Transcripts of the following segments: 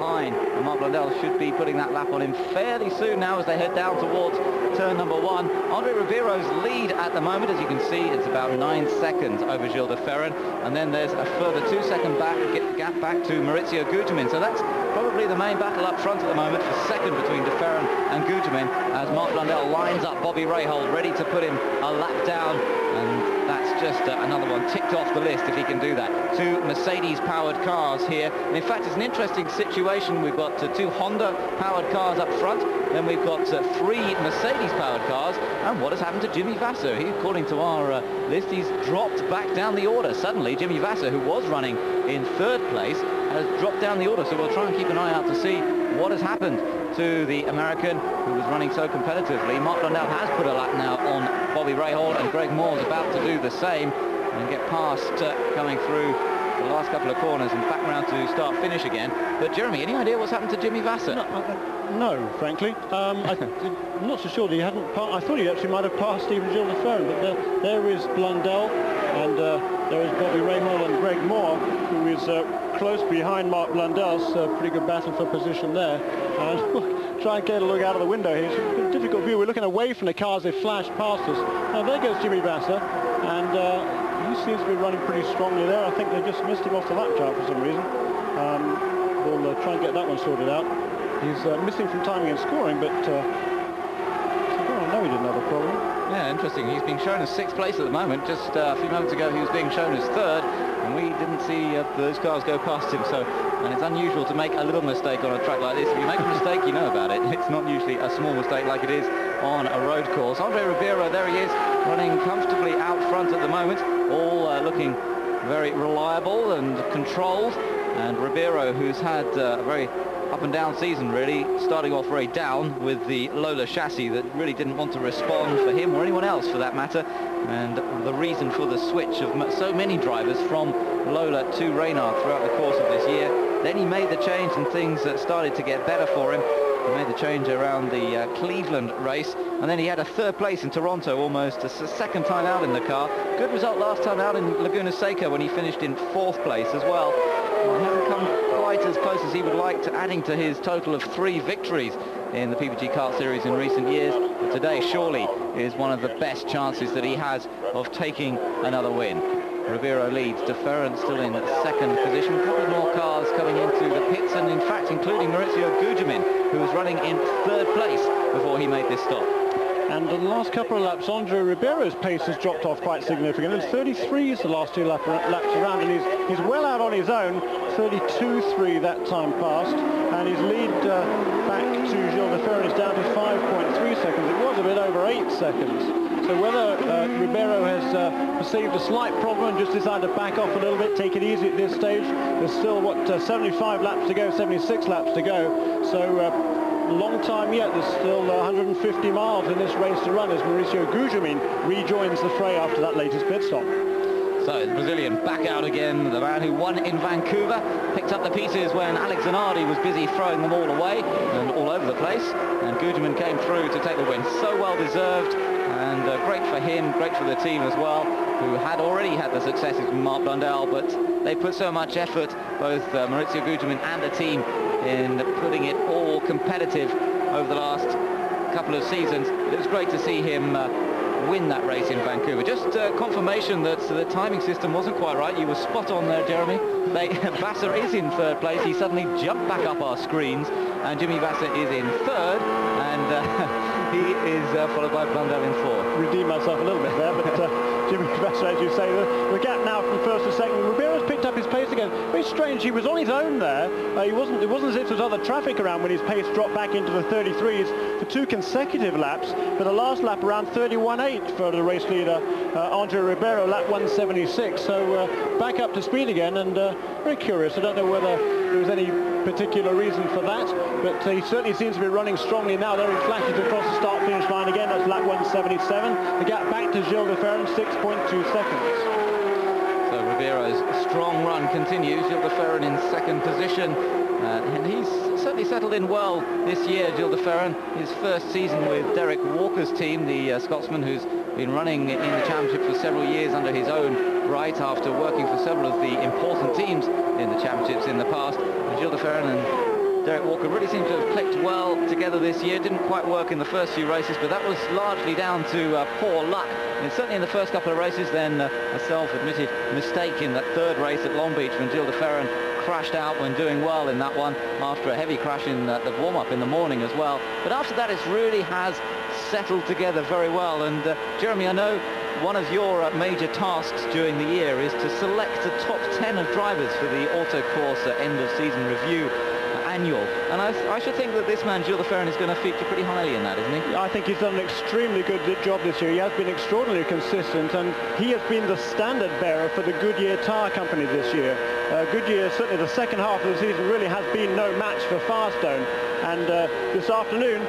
line. And Mark Blundell should be putting that lap on him fairly soon now as they head down towards turn number 1. Andre Ribeiro's lead at the moment, as you can see, it's about 9 seconds over Gilles de Ferran, and then there's a further 2-second gap back to Maurizio Gugelmin. So that's probably the main battle up front at the moment, for second between de Ferran and Gugelmin, as Mark Blundell lines up Bobby Rahal, ready to put him a lap down, and that's just another one ticked off the list if he can do that. 2 Mercedes-powered cars here. And in fact, it's an interesting situation. We've got 2 Honda-powered cars up front, then we've got 3 Mercedes-powered cars, and what has happened to Jimmy Vasser? He, according to our list, he's dropped back down the order. Suddenly, Jimmy Vasser, who was running in 3rd place, has dropped down the order, so we'll try and keep an eye out to see what has happened to the American who was running so competitively. Mark Blundell has put a lap now on Bobby Rahal, and Greg Moore's about to do the same and get past coming through the last couple of corners and back round to start-finish again. But Jeremy, any idea what's happened to Jimmy Vasser? No, frankly. I'm not so sure that he hadn't I thought he actually might have passed even Gilles de Ferran, but there is Blundell, and there is Bobby Rahal and Greg Moore, who is close behind Mark Blundell. So pretty good battle for position there. And we'll try and get a look out of the window here. It's a difficult view. We're looking away from the cars. They flashed past us. Now there goes Jimmy Vasser, and he seems to be running pretty strongly there. I think they just missed him off the lap chart for some reason. We'll try and get that one sorted out. He's missing from timing and scoring, but I know he didn't have a problem. Yeah, interesting. He's being shown as 6th place at the moment. Just a few moments ago he was being shown as 3rd, and we didn't see those cars go past him. So, and it's unusual to make a little mistake on a track like this. If you make a mistake, you know about it. It's not usually a small mistake like it is on a road course. Andre Ribeiro, there he is, running comfortably out front at the moment, all looking very reliable and controlled. And Ribeiro, who's had a very up and down season, really, starting off very down with the Lola chassis that really didn't want to respond for him or anyone else for that matter, and the reason for the switch of so many drivers from Lola to Reynard throughout the course of this year. Then he made the change and things started to get better for him. He made the change around the Cleveland race, and then he had a 3rd place in Toronto, almost a 2nd time out in the car. Good result last time out in Laguna Seca when he finished in 4th place as well. He hasn't come quite as close as he would like to adding to his total of 3 victories in the PPG Kart Series in recent years. But today surely is one of the best chances that he has of taking another win. Ribeiro leads, de Ferran still in 2nd position. A couple more cars coming into the pits, and in fact including Maurizio Gugelmin, who was running in 3rd place before he made this stop. And in the last couple of laps, Andre Ribeiro's pace has dropped off quite significantly. And 33 is the last 2 laps around, and he's well out on his own. 32.3 that time passed, and his lead back to Gilles de Ferran is down to 5.3 seconds. It was a bit over 8 seconds. So whether Ribeiro has perceived a slight problem and just decided to back off a little bit, take it easy at this stage. There's still, 75 laps to go, 76 laps to go. So long time yet. There's still 150 miles in this race to run as Maurizio Gugelmin rejoins the fray after that latest pit stop. So the Brazilian back out again, the man who won in Vancouver, picked up the pieces when Alex Zanardi was busy throwing them all away and all over the place, and Gugelmin came through to take the win. So well deserved, and great for him, great for the team as well, who had already had the successes with Mark Blundell, but they put so much effort, both Maurizio Gugelmin and the team, in putting it all competitive over the last couple of seasons. It was great to see him win that race in Vancouver. Just confirmation that the timing system wasn't quite right. You were spot on there, Jeremy. Vasser is in 3rd place. He suddenly jumped back up our screens, and Jimmy Vasser is in 3rd, and he is followed by Blundell in 4th. Redeemed myself a little bit there, but Jimmy Vasser, as you say, the gap now from 1st to 2nd. Ribeiro's picked up his pace again. Very strange. He was on his own there. It wasn't as if there was other traffic around when his pace dropped back into the 33s for 2 consecutive laps. But the last lap around 31.8 for the race leader, Andre Ribeiro, lap 176. So back up to speed again, and very curious. I don't know whether there was any particular reason for that, but he certainly seems to be running strongly now. There he flashes across the start-finish line again. That's lap 177. The gap back to Gilles de Ferran, 6.2 seconds. So Ribeiro's strong run continues. Gilles de Ferran in 2nd position, and he's certainly settled in well this year, Gilles de Ferran. His 1st season with Derek Walker's team, the Scotsman who's been running in the championship for several years under his own right after working for several of the important teams in the championships in the past. And Gilles de Ferran and Derek Walker really seemed to have clicked well together this year. Didn't quite work in the first few races, but that was largely down to poor luck. And certainly in the first couple of races, then a self-admitted mistake in that third race at Long Beach when Gilles de Ferran crashed out when doing well in that one after a heavy crash in the warm-up in the morning as well. But after that, it really has settled together very well. And Jeremy, I know one of your major tasks during the year is to select the top 10 of drivers for the Autocourse end-of-season review annual, and I should think that this man Gilles de Ferran is going to feature pretty highly in that, isn't he? I think he's done an extremely good job this year. He has been extraordinarily consistent, and he has been the standard bearer for the Goodyear Tyre Company this year. Goodyear, certainly the second half of the season, really has been no match for Firestone, and this afternoon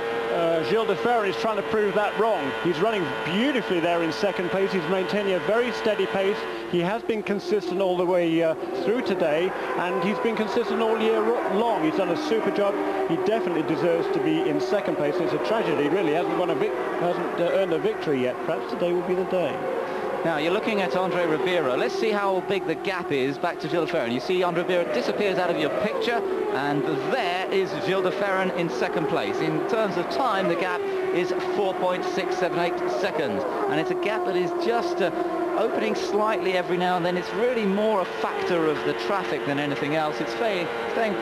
Gilles de Ferran is trying to prove that wrong. He's running beautifully there in second place. He's maintaining a very steady pace. He has been consistent all the way through today, and he's been consistent all year long. He's done a super job. He definitely deserves to be in second place. It's a tragedy, really. He hasn't earned a victory yet. Perhaps today will be the day. Now, you're looking at Andre Ribeiro. Let's see how big the gap is back to Gilles de Ferran. You see Andre Ribeiro disappears out of your picture, and there is Gilles de Ferran in second place. In terms of time, the gap is 4.678 seconds, and it's a gap that is just opening slightly every now and then. It's really more a factor of the traffic than anything else. It's staying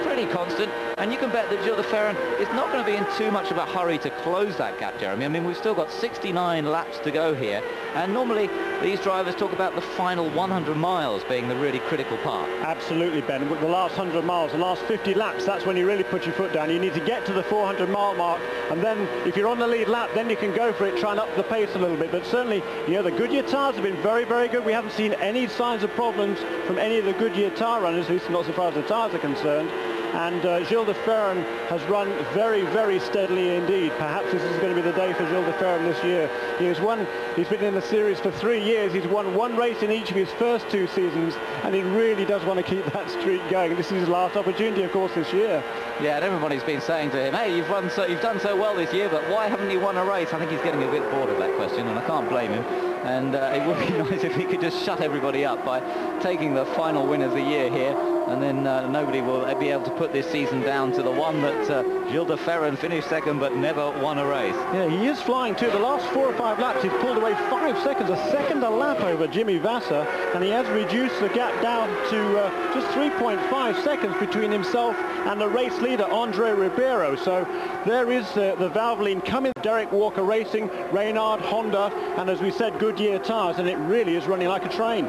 pretty constant, and you can bet that Gilles de Ferran is not going to be in too much of a hurry to close that gap, Jeremy. I mean, we've still got 69 laps to go here, and normally these drivers talk about the final 100 miles being the really critical part. Absolutely, Ben. The last 100 miles, the last 50 laps, that's when you really put your foot down. You need to get to the 400-mile mark, and then if you're on the lead lap, then you can go for it, try and up the pace a little bit. But certainly, the Goodyear tyres have been very, very good. We haven't seen any signs of problems from any of the Goodyear tyre runners, at least not so far as the tyres are concerned. And Gilles de Ferran has run very, very steadily indeed. Perhaps this is going to be the day for Gilles de Ferran this year. He's been in the series for 3 years. He's won one race in each of his first 2 seasons, and he really does want to keep that streak going. This is his last opportunity, of course, this year. Yeah, and everybody's been saying to him, hey, you've done so well this year, but why haven't you won a race? I think he's getting a bit bored of that question, and I can't blame him. And it would be nice if he could just shut everybody up by taking the final win of the year here, and then nobody will be able to put this season down to the one that Gilles de Ferran finished second but never won a race. Yeah, he is flying too. The last 4 or 5 laps, he's pulled away 5 seconds, a second a lap over Jimmy Vasser, and he has reduced the gap down to just 3.5 seconds between himself and the race leader, Andre Ribeiro. So there is the Valvoline coming. Derek Walker Racing, Reynard, Honda, and as we said, Goodyear tyres, and it really is running like a train.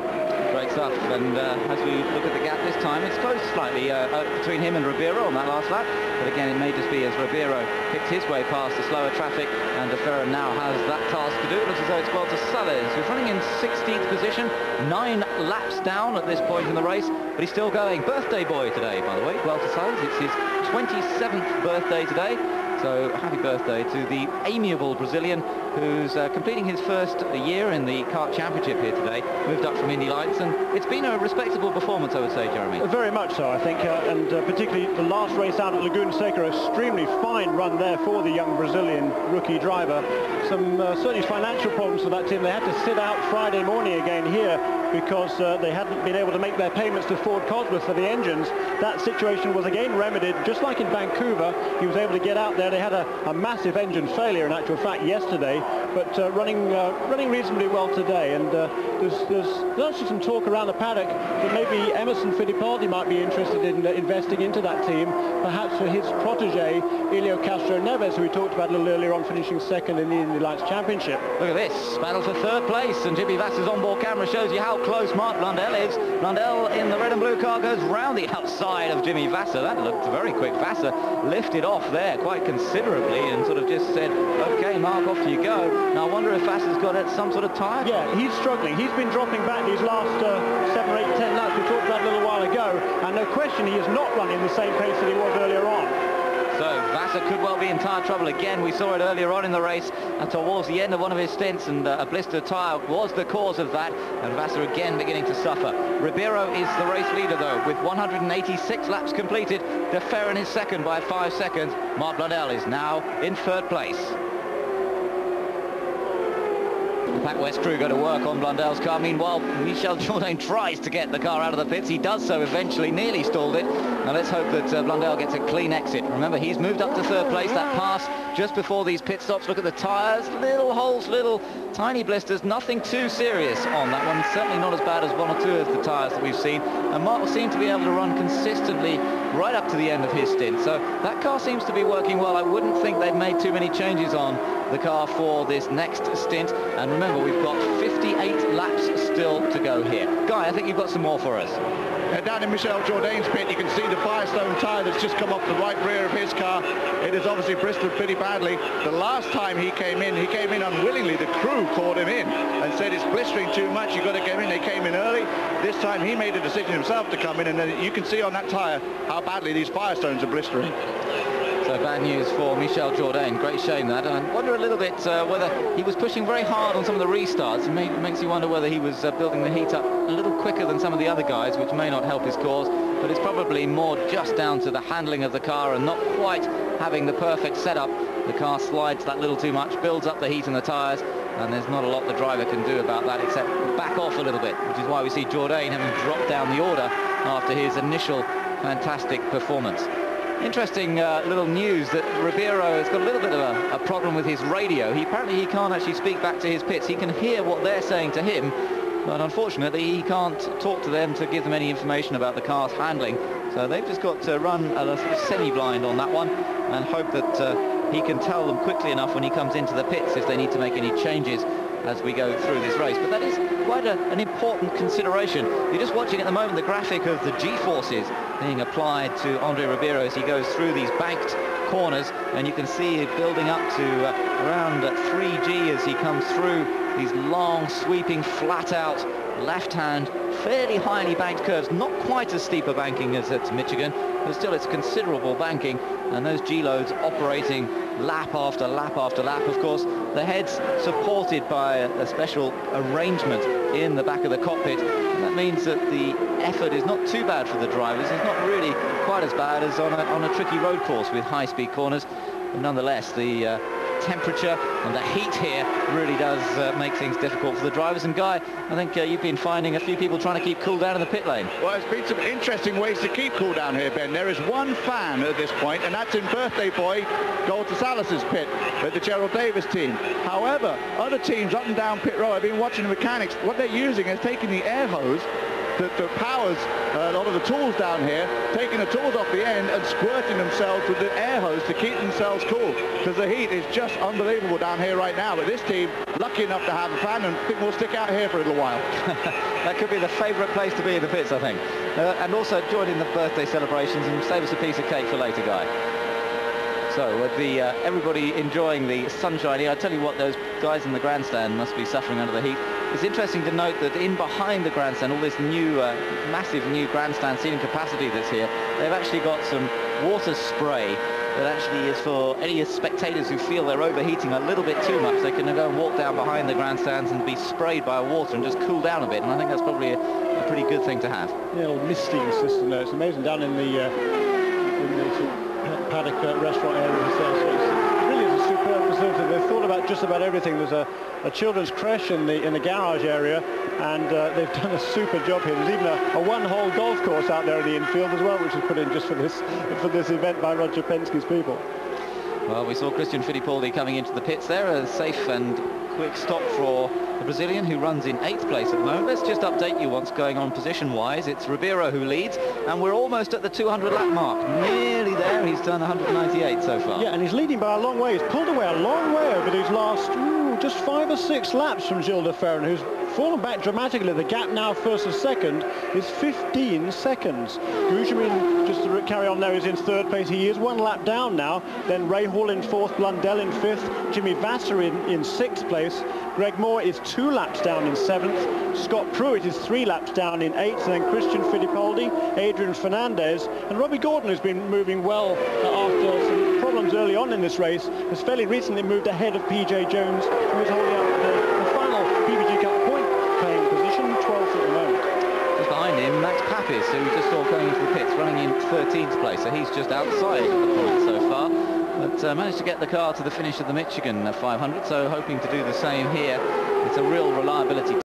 Great stuff, and as we look at the gap this time, it's close slightly between him and Ribeiro on that last lap, but again it may just be as Ribeiro picks his way past the slower traffic, and de Ferran now has that task to do. It looks as though it's Vuelta Sales, who's running in 16th position, 9 laps down at this point in the race, but he's still going. Birthday boy today, by the way, Vuelta Sales. It's his 27th birthday today. So happy birthday to the amiable Brazilian who's completing his first year in the kart championship here today. Moved up from Indy Lights, and it's been a respectable performance, I would say, Jeremy. Very much so, I think, and particularly the last race out at Laguna Seca, a extremely fine run there for the young Brazilian rookie driver. Some certainly financial problems for that team. They had to sit out Friday morning again here because they hadn't been able to make their payments to Ford Cosworth for the engines. That situation was again remedied, just like in Vancouver. He was able to get out there. They had a massive engine failure, in actual fact, yesterday, but running reasonably well today. And there's actually some talk around the paddock that maybe Emerson Fittipaldi might be interested in investing into that team, perhaps for his protege, Helio Castro Neves, who we talked about a little earlier on, finishing second in the Indy Lights Championship. Look at this, battle for third place, and Jimmy Vasser's onboard camera shows you how close Marc Blundell is. Blundell in the red and blue car goes round the outside of Jimmy Vasser. That looked very quick. Vasser lifted off there quite considerably and sort of just said, okay, Mark, off you go. Now I wonder if Vasser's got some sort of tyre. Yeah, he's struggling. He's been dropping back these last 7, 8, 10 laps we talked about a little while ago, and no question he is not running the same pace that he was earlier on. So Vasser could well be in tyre trouble again. We saw it earlier on in the race and towards the end of one of his stints, and a blistered tyre was the cause of that, and Vasser again beginning to suffer. Ribeiro is the race leader though, with 186 laps completed. De Ferran is second by 5 seconds. Marc Blundell is now in third place. The Pac West crew go to work on Blundell's car. Meanwhile, Michel Jourdain tries to get the car out of the pits. He does so eventually, nearly stalled it. Now let's hope that Blundell gets a clean exit. Remember, he's moved up to third place. That pass just before these pit stops. Look at the tyres, little holes, little tiny blisters, nothing too serious on that one. Certainly not as bad as one or two of the tyres that we've seen. And Mark will seem to be able to run consistently right up to the end of his stint. So that car seems to be working well. I wouldn't think they've made too many changes on the car for this next stint. And remember, we've got 58 laps still to go here. Guy, I think you've got some more for us. Down in Michel Jourdain's pit, you can see the Firestone tyre that's just come off the right rear of his car. It has obviously blistered pretty badly. The last time he came in unwillingly. The crew called him in and said, it's blistering too much, you've got to get in. They came in early. This time he made a decision himself to come in, and then you can see on that tyre how badly these Firestones are blistering. So bad news for Michel Jourdain. Great shame that. I wonder a little bit whether he was pushing very hard on some of the restarts. It makes you wonder whether he was building the heat up a little quicker than some of the other guys, which may not help his cause. But it's probably more just down to the handling of the car and not quite having the perfect setup. The car slides that little too much, builds up the heat in the tyres, and there's not a lot the driver can do about that except back off a little bit, which is why we see Jourdain having dropped down the order after his initial fantastic performance. Interesting little news that Ribeiro has got a little bit of a problem with his radio. Apparently he can't actually speak back to his pits. He can hear what they're saying to him, but unfortunately he can't talk to them to give them any information about the car's handling. So they've just got to run a sort of semi-blind on that one and hope that he can tell them quickly enough when he comes into the pits if they need to make any changes as we go through this race. But that is quite an important consideration. You're just watching at the moment the graphic of the G-forces being applied to Andre Ribeiro as he goes through these banked corners, and you can see it building up to around 3G as he comes through these long, sweeping, flat-out, left-hand, fairly highly banked curves. Not quite as steep a banking as at Michigan, but still it's considerable banking, and those G-loads operating lap after lap after lap. Of course, the head's supported by a special arrangement in the back of the cockpit, and that means that the effort is not too bad for the drivers. It's not really quite as bad as on a tricky road course with high-speed corners, but nonetheless the temperature and the heat here really does make things difficult for the drivers. And Guy, I think you've been finding a few people trying to keep cool down in the pit lane. Well, there's been some interesting ways to keep cool down here, Ben. There is one fan at this point, and that's in birthday boy Gold-to-Salas's pit at the Gerald Davis team. However, other teams up and down pit row, I've been watching the mechanics. What they're using is taking the air hose that powers a lot of the tools down here, taking the tools off the end and squirting themselves with the air hose to keep themselves cool, because the heat is just unbelievable down here right now. But this team, lucky enough to have a fan, and I think we'll stick out here for a little while. That could be the favourite place to be in the pits, I think. And also join in the birthday celebrations and save us a piece of cake for later, Guy. So with everybody enjoying the sunshine here, I tell you what, those guys in the grandstand must be suffering under the heat. It's interesting to note that in behind the grandstand, all this new, massive new grandstand seating capacity that's here, they've actually got some water spray that actually is for any spectators who feel they're overheating a little bit too much. They can go and walk down behind the grandstands and be sprayed by water and just cool down a bit. And I think that's probably a pretty good thing to have. The old misting system there. It's amazing down in the paddock restaurant areas there. So it really is a superb facility. They've thought about just about everything. There's a children's creche in the garage area, and they've done a super job here. There's even a one-hole golf course out there in the infield as well, which was put in just for this event by Roger Penske's people. Well, we saw Christian Fittipaldi coming into the pits there, a safe and quick stop for the Brazilian, who runs in 8th place at the moment. Let's just update you what's going on position-wise. It's Ribeiro who leads, and we're almost at the 200 lap mark. Nearly there. He's done 198 so far. Yeah, and he's leading by a long way. He's pulled away a long way over these last just 5 or 6 laps from Gilles de Ferran, who's fallen back dramatically. The gap now first and second is 15 seconds. Gujamin, just to carry on there, is in 3rd place. He is 1 lap down now. Then Ray Hall in 4th, Blundell in 5th, Jimmy Vasser in 6th place. Greg Moore is 2 laps down in 7th. Scott Pruitt is 3 laps down in 8th. And then Christian Fittipaldi, Adrian Fernandez, and Robbie Gordon, who's been moving well after some problems early on in this race, has fairly recently moved ahead of PJ Jones, who is holding up the final PPG Cup point-playing position, 12th at the moment. Just behind him, Max Papis, who we just saw going into the pits, running in 13th place, so he's just outside of the point so far. But managed to get the car to the finish of the Michigan 500, so hoping to do the same here. It's a real reliability